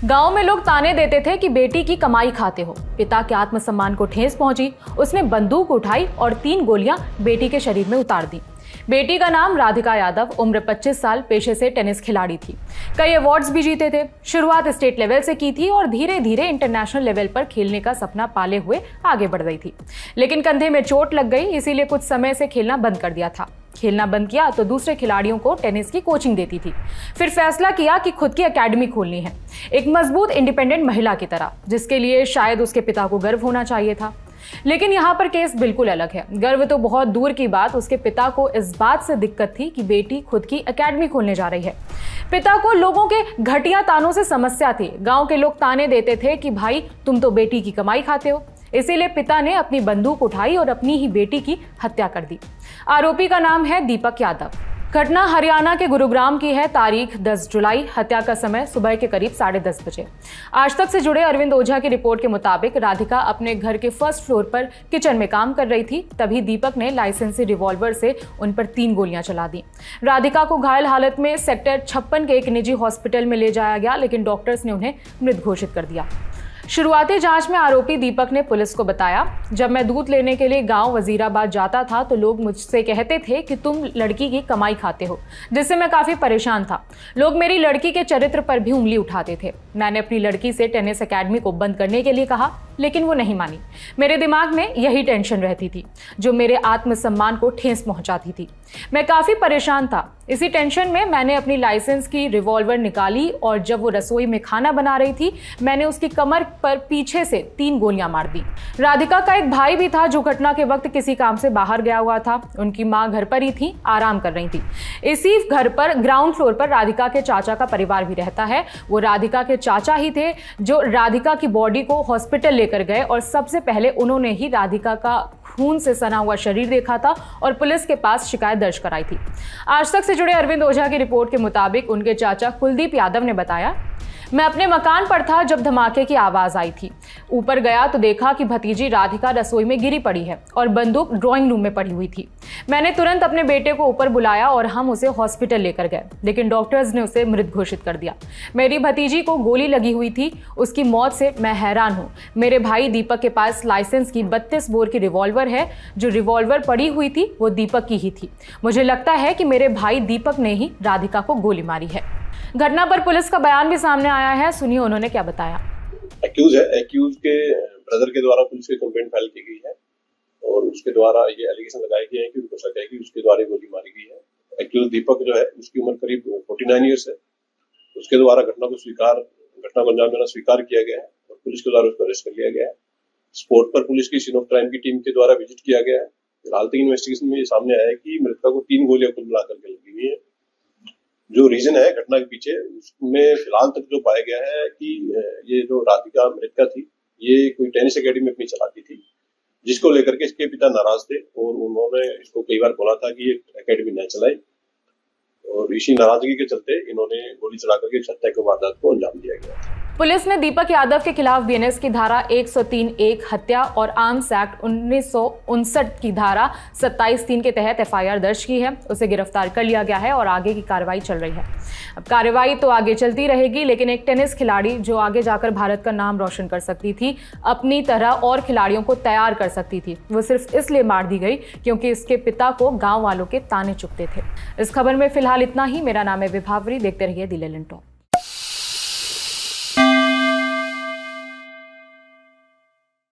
गांव में लोग ताने देते थे कि बेटी की कमाई खाते हो। पिता के आत्मसम्मान को ठेस पहुंची। उसने बंदूक उठाई और 3 गोलियां बेटी के शरीर में उतार दी। बेटी का नाम राधिका यादव, उम्र 25 साल, पेशे से टेनिस खिलाड़ी थी। कई अवार्ड्स भी जीते थे। शुरुआत स्टेट लेवल से की थी और धीरे धीरे इंटरनेशनल लेवल पर खेलने का सपना पाले हुए आगे बढ़ रही थी। लेकिन कंधे में चोट लग गई, इसीलिए कुछ समय से खेलना बंद कर दिया था। खेलना बंद किया तो दूसरे खिलाड़ियों को टेनिस की कोचिंग देती थी। फिर फैसला किया कि खुद की एकेडमी खोलनी है, एक मजबूत इंडिपेंडेंट महिला की तरह, जिसके लिए शायद उसके पिता को गर्व होना चाहिए था। लेकिन यहाँ पर केस बिल्कुल अलग है। गर्व तो बहुत दूर की बात, उसके पिता को इस बात से दिक्कत थी कि बेटी खुद की एकेडमी खोलने जा रही है। पिता को लोगों के घटिया तानों से समस्या थी। गांव के लोग ताने देते थे कि भाई तुम तो बेटी की कमाई खाते हो। इसीलिए पिता ने अपनी बंदूक उठाई और अपनी ही बेटी की हत्या कर दी। आरोपी का नाम है दीपक यादव। घटना हरियाणा के गुरुग्राम की है। तारीख 10 जुलाई। हत्या का समय सुबह के करीब 10:30 बजे। आज तक से जुड़े अरविंद ओझा की रिपोर्ट के मुताबिक राधिका अपने घर के फर्स्ट फ्लोर पर किचन में काम कर रही थी। तभी दीपक ने लाइसेंसी रिवॉल्वर से उन पर 3 गोलियां चला दी। राधिका को घायल हालत में सेक्टर 56 के एक निजी हॉस्पिटल में ले जाया गया, लेकिन डॉक्टर्स ने उन्हें मृत घोषित कर दिया। शुरुआती जांच में आरोपी दीपक ने पुलिस को बताया, जब मैं दूध लेने के लिए गांव वजीराबाद जाता था तो लोग मुझसे कहते थे कि तुम लड़की की कमाई खाते हो, जिससे मैं काफी परेशान था। लोग मेरी लड़की के चरित्र पर भी उंगली उठाते थे। मैंने अपनी लड़की से टेनिस एकेडमी को बंद करने के लिए कहा, लेकिन वो नहीं मानी। मेरे दिमाग में यही टेंशन रहती थी जो मेरे आत्मसम्मान को ठेस पहुंचाती थी। मैं काफी परेशान था। इसी टेंशन में मैंने अपनी लाइसेंस की रिवॉल्वर निकाली और जब वो रसोई में खाना बना रही थी, मैंने उसकी कमर पर पीछे से 3 गोलियां मार दी। राधिका का एक भाई भी था जो घटना के वक्त किसी काम से बाहर गया हुआ था। उनकी मां घर पर ही थी, आराम कर रही थी। इसी घर पर ग्राउंड फ्लोर पर राधिका के चाचा का परिवार भी रहता है। वो राधिका के चाचा ही थे जो राधिका की बॉडी को हॉस्पिटल लेकर गए और सबसे पहले उन्होंने ही राधिका का खून से सना हुआ शरीर देखा था और पुलिस के पास शिकायत दर्ज कराई थी। आज तक से जुड़े अरविंद ओझा की रिपोर्ट के मुताबिक उनके चाचा कुलदीप यादव ने बताया, मैं अपने मकान पर था जब धमाके की आवाज आई थी। ऊपर गया तो देखा कि भतीजी राधिका रसोई में गिरी पड़ी है और बंदूक ड्राइंग रूम में पड़ी हुई थी। मैंने तुरंत अपने बेटे को ऊपर बुलाया और हम उसे हॉस्पिटल लेकर गए, लेकिन डॉक्टर्स ने उसे मृत घोषित कर दिया। मेरी भतीजी को गोली लगी हुई थी। उसकी मौत से मैं हैरान हूँ। मेरे भाई दीपक के पास लाइसेंस की 32 बोर की रिवॉल्वर है। जो रिवॉल्वर पड़ी हुई थी वो दीपक की ही थी। मुझे लगता है कि मेरे भाई दीपक ने ही राधिका को गोली मारी है। घटना पर पुलिस का बयान भी सामने आया है, सुनिए उन्होंने क्या बताया। एक्यूज के ब्रदर के द्वारा पुलिस की कंप्लेंट फाइल की गई है और उसके द्वारा ये एलिगेशन लगाए गए हैं कि उनको शक है कि उसके द्वारा गोली मारी गई है। एक्यूज दीपक जो है उसकी उम्र करीब 49 ईयर्स है। उसके द्वारा घटना को अंजाम देना स्वीकार किया गया है और पुलिस के द्वारा उसको अरेस्ट कर लिया गया है। स्पॉट पर पुलिस की सीन ऑफ क्राइम की टीम के द्वारा विजिट किया गया है। फिलहाल तक इन्वेस्टिगेशन में ये सामने आया है कि मृतका को 3 गोलियां कुल मिलाकर के लगी हुई है। जो रीजन है घटना के पीछे, उसमें फिलहाल तक जो पाया गया है कि ये जो राधिका मृतका थी, ये कोई टेनिस एकेडमी अपनी चलाती थी, जिसको लेकर के इसके पिता नाराज थे और उन्होंने इसको कई बार बोला था कि ये एकेडमी न चलाए और इसी नाराजगी के चलते इन्होंने गोली चलाकर के हत्या की वारदात को अंजाम दिया गया। पुलिस ने दीपक यादव के खिलाफ बीएनएस की धारा 103(1) हत्या और आर्म्स एक्ट 1959 की धारा 27(3) के तहत एफआईआर दर्ज की है। उसे गिरफ्तार कर लिया गया है और आगे की कार्रवाई चल रही है। अब कार्रवाई तो आगे चलती रहेगी, लेकिन एक टेनिस खिलाड़ी जो आगे जाकर भारत का नाम रोशन कर सकती थी, अपनी तरह और खिलाड़ियों को तैयार कर सकती थी, वो सिर्फ इसलिए मार दी गई क्योंकि इसके पिता को गाँव वालों के ताने चुभते थे। इस खबर में फिलहाल इतना ही। मेरा नाम है विभावरी। देखते रहिए दी लेलन टॉप।